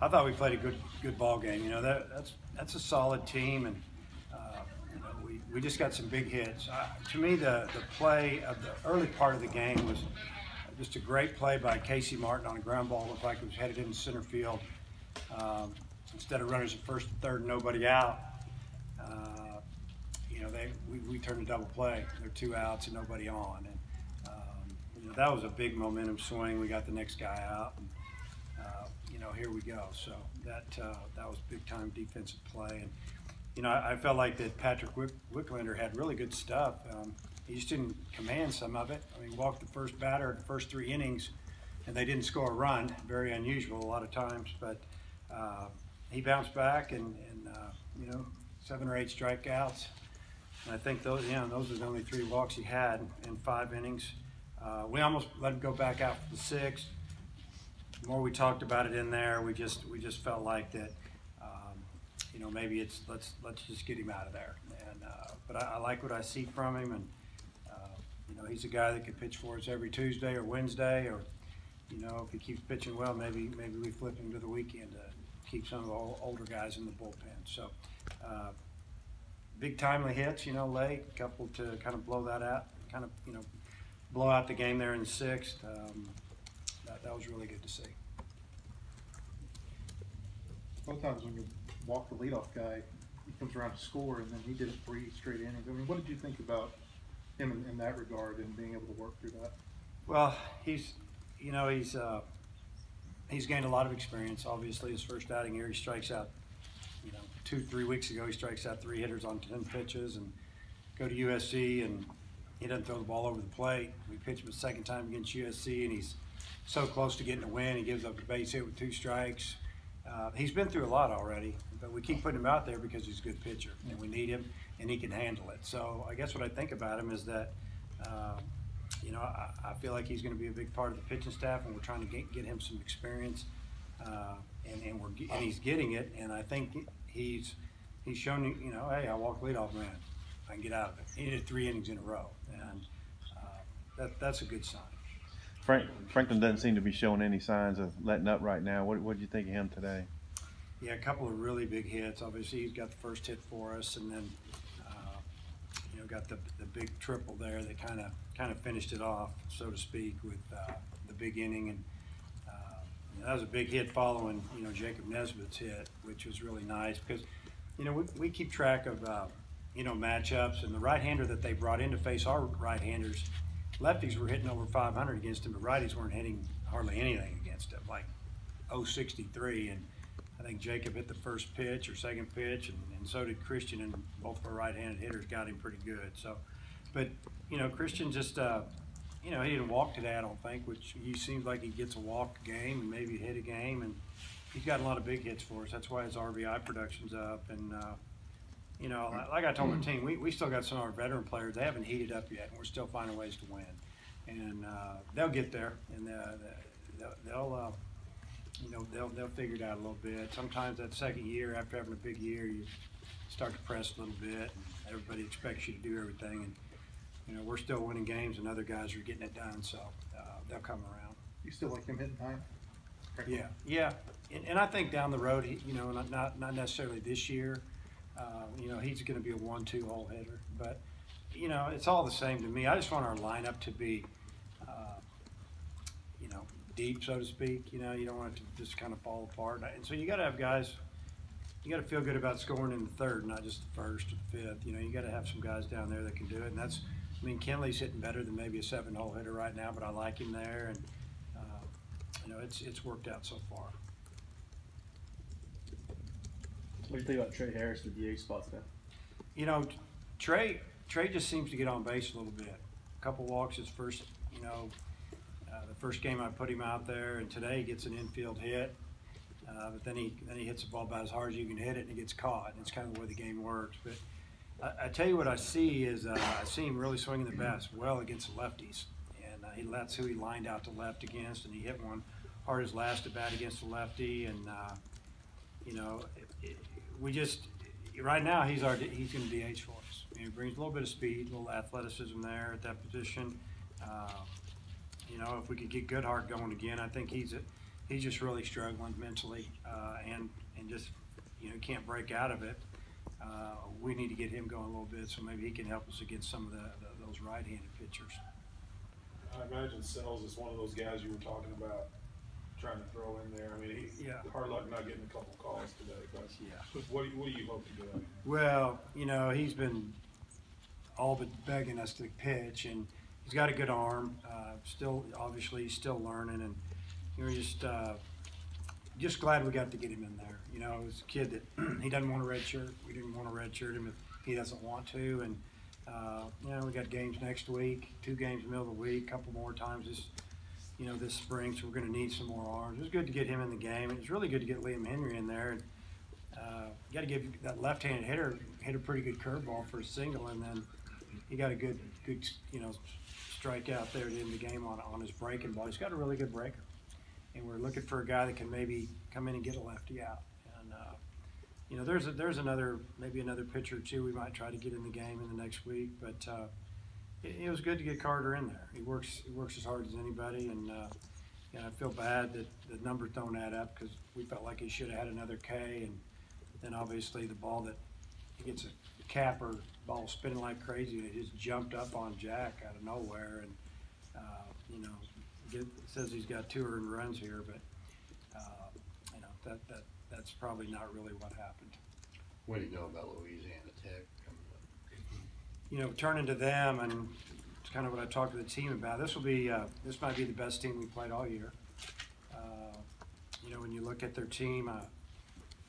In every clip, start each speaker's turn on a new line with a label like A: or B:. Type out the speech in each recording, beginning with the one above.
A: I thought we played a good ball game. You know, that's a solid team, and you know, we just got some big hits. To me, the play of the early part of the game was just a great play by Casey Martin on a ground ball. Looked like it was headed into center field. Instead of runners at first and third, and nobody out. You know, we turned a double play. There are 2 outs and nobody on, and you know, that was a big momentum swing. We got the next guy out. And, you know, here we go. So that was big time defensive play, and you know, I felt like that Patrick Wicklander had really good stuff. He just didn't command some of it. I mean, walked the first batter the first 3 innings, and they didn't score a run. Very unusual a lot of times, but he bounced back, and you know, 7 or 8 strikeouts. And I think those are the only 3 walks he had in 5 innings. We almost let him go back out for the 6th. The more we talked about it in there, we just felt like that. You know, maybe it's let's just get him out of there. And but I like what I see from him, and you know, he's a guy that can pitch for us every Tuesday or Wednesday, or you know, if he keeps pitching well, maybe we flip him to the weekend to keep some of the older guys in the bullpen. So big timely hits, you know, late, couple to kind of blow that out, kind of, you know, blow out the game there in the 6th. That was really good to see.
B: Both times when you walk the leadoff guy, he comes around to score, and then he did it 3 straight innings. I mean, what did you think about him in that regard and being able to work through that?
A: Well, he's gained a lot of experience. Obviously, his first outing here, he strikes out. You know, 2-3 weeks ago, he strikes out 3 hitters on 10 pitches, and go to USC, and he doesn't throw the ball over the plate. We pitch him a second time against USC, and he's so close to getting a win. He gives up a base hit with 2 strikes. He's been through a lot already, but we keep putting him out there because he's a good pitcher, and we need him, and he can handle it. So I guess what I think about him is that, you know, I feel like he's going to be a big part of the pitching staff, and we're trying to get him some experience, and he's getting it. And I think he's shown, you know, hey, I walk leadoff man, I can get out of it. He did 3 innings in a row, and that's a good sign.
C: Franklin doesn't seem to be showing any signs of letting up right now. What did you think of him today?
A: Yeah, a couple of really big hits. Obviously, he's got the first hit for us, and then you know, got the big triple there that kind of finished it off, so to speak, with the big inning. And that was a big hit following, you know, Jacob Nesbitt's hit, which was really nice because, you know, we keep track of you know, matchups, and the right-hander that they brought in to face our right-handers. Lefties were hitting over 500 against him, but righties weren't hitting hardly anything against him, like 0.63. And I think Jacob hit the first pitch or second pitch, and so did Christian, and both of our right-handed hitters got him pretty good. So, but you know, Christian just, you know, he didn't walk today, I don't think, which he seems like he gets a walk a game and maybe a hit a game, and he's got a lot of big hits for us. That's why his RBI production's up, and you know, like I told the team, we still got some of our veteran players. They haven't heated up yet, and we're still finding ways to win. And they'll get there, and they'll you know, they'll figure it out a little bit. Sometimes that second year, after having a big year, you start to press a little bit, and everybody expects you to do everything. And you know, we're still winning games, and other guys are getting it done, so they'll come around.
B: You still like him hitting time?
A: Yeah, and I think down the road, you know, not necessarily this year. You know, he's going to be a 1-2 hole hitter, but you know, it's all the same to me. I just want our lineup to be, you know, deep, so to speak. You know, you don't want it to just kind of fall apart. And so you got to have guys. You got to feel good about scoring in the 3rd, not just the 1st or the 5th. You know, you got to have some guys down there that can do it. And that's, I mean, Kenley's hitting better than maybe a 7-hole hitter right now, but I like him there, and you know, it's worked out so far.
D: What do you think about Trey Harris, the DH spot today?
A: You know, Trey just seems to get on base a little bit. A couple walks his first, you know, the first game I put him out there, and today he gets an infield hit. But then he hits the ball about as hard as you can hit it, and it gets caught. And it's kind of the way the game works. But I tell you what I see is I see him really swinging the bats well against the lefties, and that's who he lined out to left against, and he hit one hard as last at bat against the lefty. And you know, we just right now he's going to DH for us. I mean, he brings a little bit of speed, a little athleticism there at that position. You know, if we could get Goodhart going again, I think he's he's just really struggling mentally, and just, you know, can't break out of it. We need to get him going a little bit, so maybe he can help us against some of those right-handed pitchers.
E: I imagine Sells is one of those guys you were talking about trying to throw in there. I mean, hard luck not getting a couple calls today, but what do you hope to get out of him?
A: Well, you know, he's been all but begging us to pitch, and he's got a good arm. Still, obviously, he's still learning, and you know, just glad we got to get him in there. You know, it was a kid that he doesn't want a red shirt. We didn't want to red shirt him if he doesn't want to, and you know, we got games next week, 2 games middle of the week, a couple more times this spring, so we're going to need some more arms. It was good to get him in the game, and it's really good to get Liam Henry in there. And you got to give that left-handed hitter hit a pretty good curveball for a single, and then he got a good you know, strike out there to end the game on his breaking ball. He's got a really good breaker, and we're looking for a guy that can maybe come in and get a lefty out. And you know, there's maybe another pitcher or two we might try to get in the game in the next week, but it was good to get Carter in there. He works as hard as anybody, and you know, I feel bad that the numbers don't add up because we felt like he should have had another K, and then obviously the ball that he gets a capper, ball spinning like crazy, and it just jumped up on Jack out of nowhere, and you know, it says he's got 2 earned runs here, but you know, that's probably not really what happened.
F: What do you know about Louisiana Tech coming up?
A: You know, turning to them, and it's kind of what I talked to the team about. This might be the best team we played all year. You know, when you look at their team,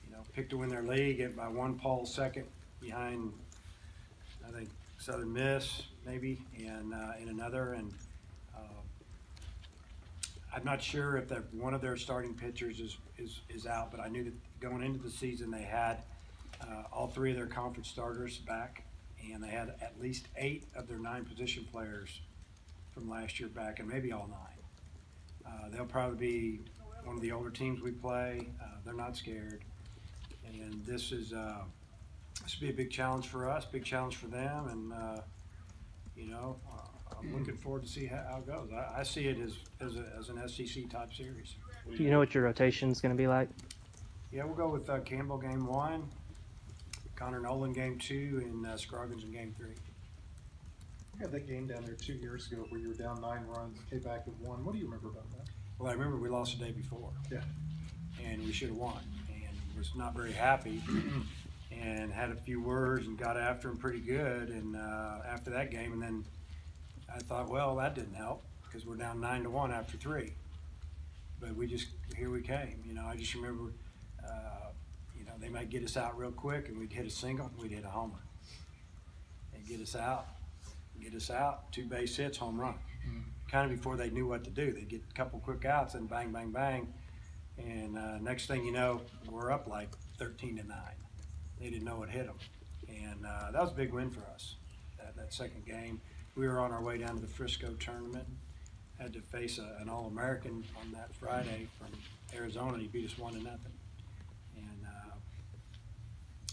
A: you know, picked to win their league by 1 Paul second behind, I think, Southern Miss maybe, and in another, and I'm not sure if one of their starting pitchers is out, but I knew that going into the season they had all 3 of their conference starters back, and they had at least 8 of their 9 position players from last year back, and maybe all 9. They'll probably be one of the older teams we play. They're not scared, and this will be a big challenge for us, big challenge for them, and you know, I'm looking forward to see how it goes. I see it as an SEC type series.
G: Do you know what your rotation is going to be like?
A: Yeah, we'll go with Campbell game 1, Connor Nolan game 2, and Scroggins in game 3.
B: You had that game down there 2 years ago where you were down 9 runs, came back and won. What do you remember about that?
A: Well, I remember we lost the day before.
B: Yeah.
A: And we should have won, and was not very happy, and had a few words and got after him pretty good. And after that game, and then I thought, well, that didn't help because we're down 9-1 after 3. But here we came. You know, I just remember, you know, they might get us out real quick, and we'd hit a single, and we'd hit a homer. They'd get us out, 2 base hits, home run. Kind of before they knew what to do. They'd get a couple quick outs, and bang, bang, bang. And next thing you know, we're up like 13-9. They didn't know what hit them. And that was a big win for us, that second game. We were on our way down to the Frisco tournament. Had to face an All-American on that Friday from Arizona. He beat us 1-0. And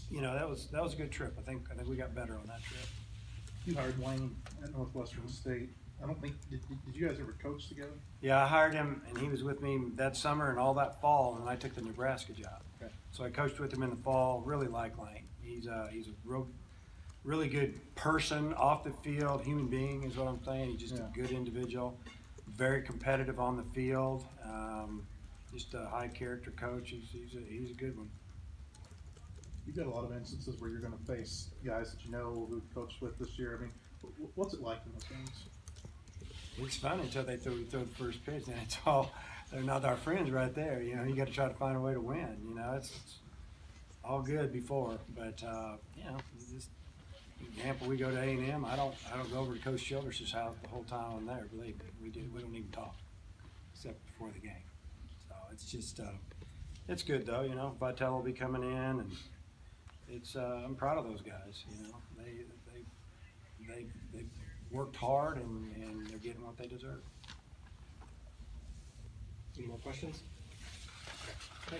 A: you know, that was a good trip. I think we got better on that trip.
B: You hired Wayne at Northwestern State. I don't think did you guys ever coach together?
A: Yeah, I hired him, and he was with me that summer and all that fall, and I took the Nebraska job.
B: Okay.
A: So I coached with him in the fall. Really like Lane. He's a really good person off the field, human being is what I'm saying. He's just a good individual, very competitive on the field. Just a high character coach. He's a good one.
B: You've got a lot of instances where you're going to face guys that you know who coached with this year. I mean, what's it like in those games?
A: It's fun until they throw the first pitch, and they're not our friends right there. You know, you got to try to find a way to win. You know, it's all good before, but you know, just example, we go to A&M. I don't go over to Coach Childress' house the whole time I'm there. Believe me, we don't even talk except before the game. So it's just it's good though. You know, Vitale will be coming in, and it's I'm proud of those guys. You know, they worked hard, and they're getting what they deserve.
D: Any more questions? Okay.